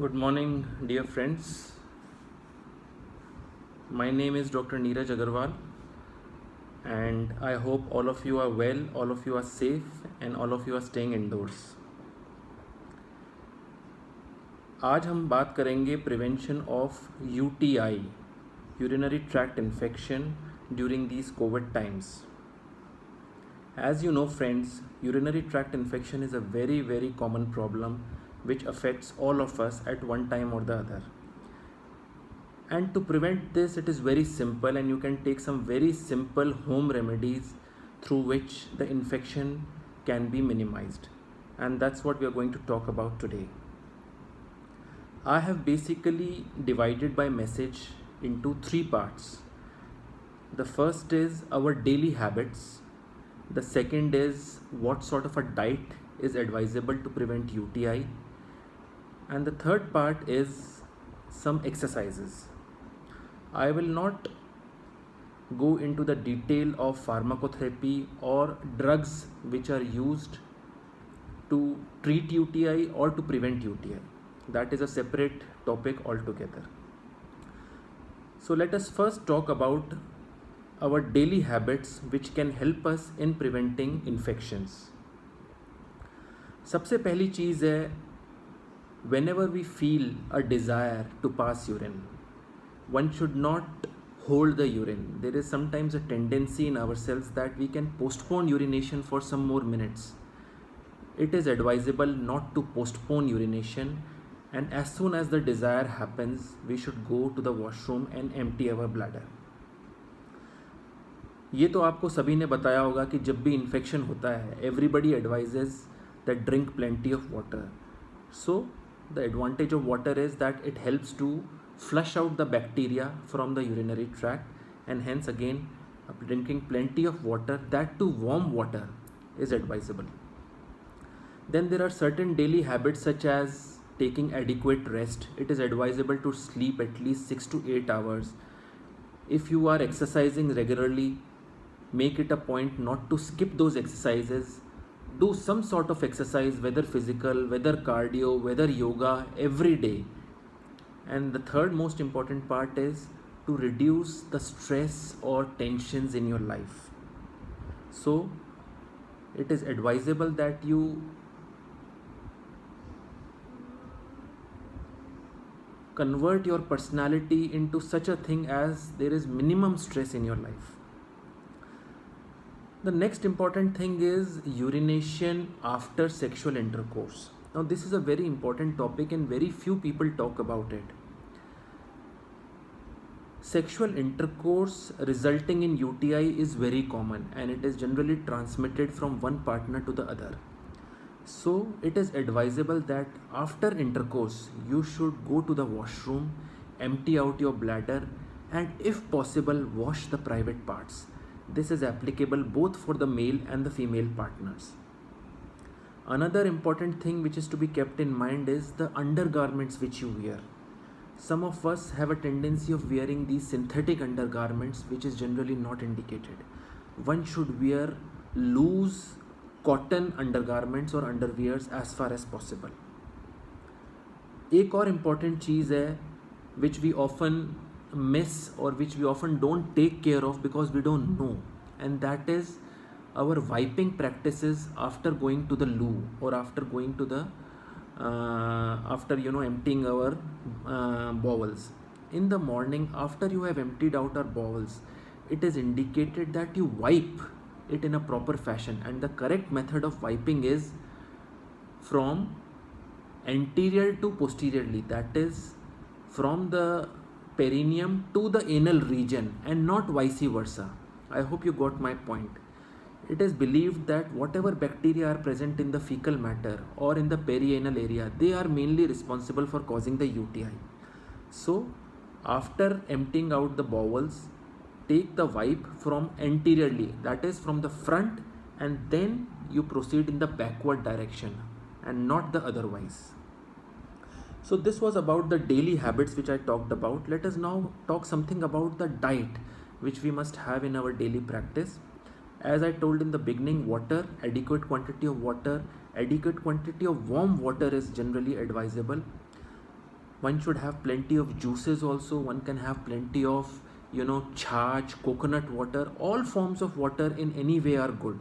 Good morning, dear friends. My name is Dr. Neeraj Agarwal, and I hope all of you are well, all of you are safe, and all of you are staying indoors. आज हम बात करेंगे prevention of UTI, urinary tract infection during these Covid times. As you know, friends, urinary tract infection is a very, very common problem which affects all of us at one time or the other. And to prevent this, it is very simple, and you can take some very simple home remedies through which the infection can be minimized. And that's what we are going to talk about today. I have basically divided my message into three parts. The first is our daily habits. The second is what sort of a diet is advisable to prevent UTI. And the third part is some exercises. I will not go into the detail of pharmacotherapy or drugs which are used to treat UTI or to prevent UTI. That is a separate topic altogether. So let us first talk about our daily habits which can help us in preventing infections. सबसे पहली चीज़ है, whenever we feel a desire to pass urine, one should not hold the urine. There is sometimes a tendency in ourselves that we can postpone urination for some more minutes. It is advisable not to postpone urination, and as soon as the desire happens, we should go to the washroom and empty our bladder. ये तो आपको सभी ने बताया होगा कि जब भी इन्फेक्शन होता है, everybody advises that drink plenty of water. So the advantage of water is that it helps to flush out the bacteria from the urinary tract, and hence again drinking plenty of water, that too warm water, is advisable. Then there are certain daily habits such as taking adequate rest. It is advisable to sleep at least 6 to 8 hours. If you are exercising regularly, make it a point not to skip those exercises. Do some sort of exercise, whether physical, whether cardio, whether yoga, every day. And the third most important part is to reduce the stress or tensions in your life. So it is advisable that you convert your personality into such a thing as there is minimum stress in your life. The next important thing is urination after sexual intercourse. Now this is a very important topic and very few people talk about it. Sexual intercourse resulting in UTI is very common, and it is generally transmitted from one partner to the other. So it is advisable that after intercourse you should go to the washroom, empty out your bladder, and if possible wash the private parts. This is applicable both for the male and the female partners. Another important thing which is to be kept in mind is the undergarments which you wear. Some of us have a tendency of wearing these synthetic undergarments, which is generally not indicated. One should wear loose cotton undergarments or underwears as far as possible. एक और important चीज़ है which we often miss or which we often don't take care of because we don't know, and that is our wiping practices after going to the loo or after going to the after emptying our bowels. In the morning after you have emptied out our bowels, it is indicated that you wipe it in a proper fashion, and the correct method of wiping is from anterior to posteriorly, that is from the perineum to the anal region and not vice versa. I hope you got my point. It is believed that whatever bacteria are present in the fecal matter or in the perianal area, they are mainly responsible for causing the UTI. So after emptying out the bowels, take the wipe from anteriorly, that is from the front, and then you proceed in the backward direction and not the otherwise. So this was about the daily habits which I talked about. Let us now talk something about the diet which we must have in our daily practice. As I told in the beginning, water, adequate quantity of water, adequate quantity of warm water is generally advisable. One should have plenty of juices also. One can have plenty of, charge, coconut water. All forms of water in any way are good.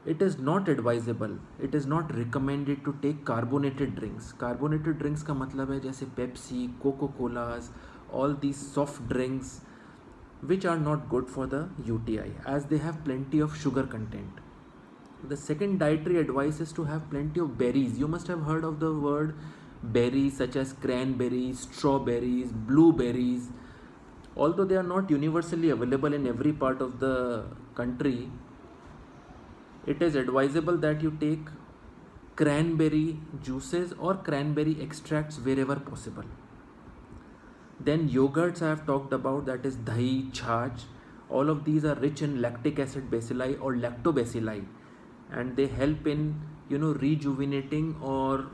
It is not advisable, it is not recommended to take carbonated drinks. Carbonated drinks का मतलब है जैसे Pepsi, coca colas, all these soft drinks which are not good for the UTI as they have plenty of sugar content. The second dietary advice is to have plenty of berries. You must have heard of the word berries such as cranberries, strawberries, blueberries. Although they are not universally available in every part of the country, it is advisable that you take cranberry juices or cranberry extracts wherever possible. Then yogurts I have talked about, that is dahi, chhach. All of these are rich in lactic acid bacilli or lactobacilli, and they help in rejuvenating or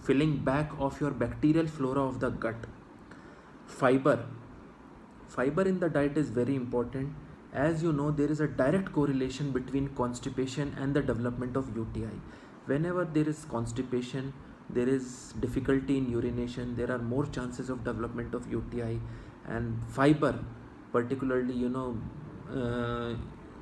filling back of your bacterial flora of the gut. Fiber in the diet is very important. As you know, there is a direct correlation between constipation and the development of UTI. Whenever there is constipation, there is difficulty in urination, there are more chances of development of UTI. And fiber, particularly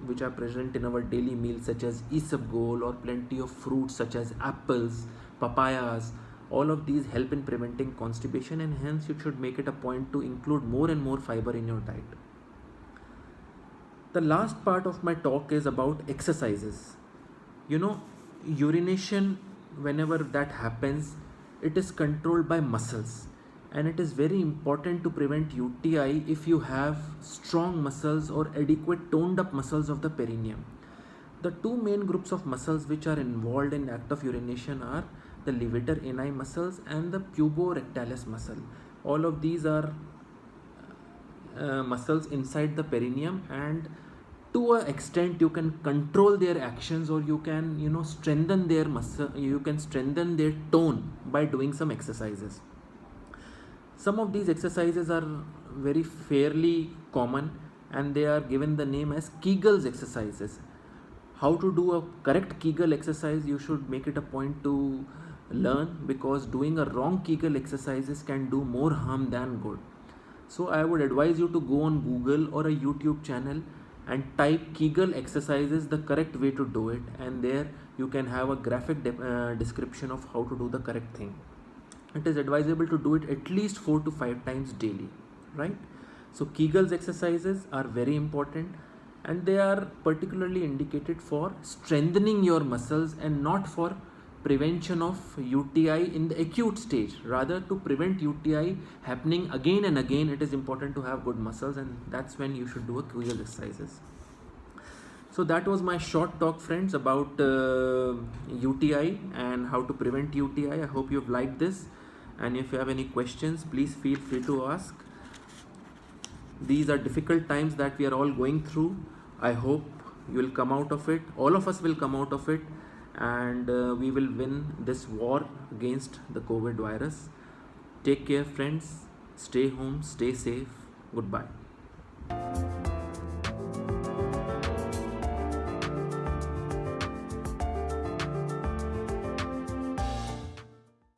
which are present in our daily meals such as isabgol, or plenty of fruits such as apples, papayas, all of these help in preventing constipation, and hence you should make it a point to include more and more fiber in your diet. The last part of my talk is about exercises. Urination, whenever that happens, it is controlled by muscles, and it is very important to prevent UTI if you have strong muscles or adequate toned up muscles of the perineum. The two main groups of muscles which are involved in act of urination are the levator ani muscles and the puborectalis muscle. All of these are muscles inside the perineum, and to an extent you can control their actions, or you can strengthen their muscle, you can strengthen their tone by doing some exercises. Some of these exercises are very fairly common, and they are given the name as Kegel's exercises. How to do a correct Kegel exercise, you should make it a point to learn, because doing a wrong Kegel exercises can do more harm than good. So I would advise you to go on Google or a YouTube channel and type Kegel exercises, the correct way to do it, and there you can have a graphic description of how to do the correct thing. It is advisable to do it at least 4 to 5 times daily, right? So Kegel's exercises are very important, and they are particularly indicated for strengthening your muscles and not for prevention of UTI in the acute stage. Rather, to prevent UTI happening again and again, it is important to have good muscles, and that's when you should do a Kegel exercises. So that was my short talk, friends, about UTI and how to prevent UTI. I hope you've liked this, and if you have any questions, please feel free to ask. These are difficult times that we are all going through. I hope you will come out of it. All of us will come out of it, and we will win this war against the COVID virus. Take care, friends. Stay home, stay safe. Goodbye.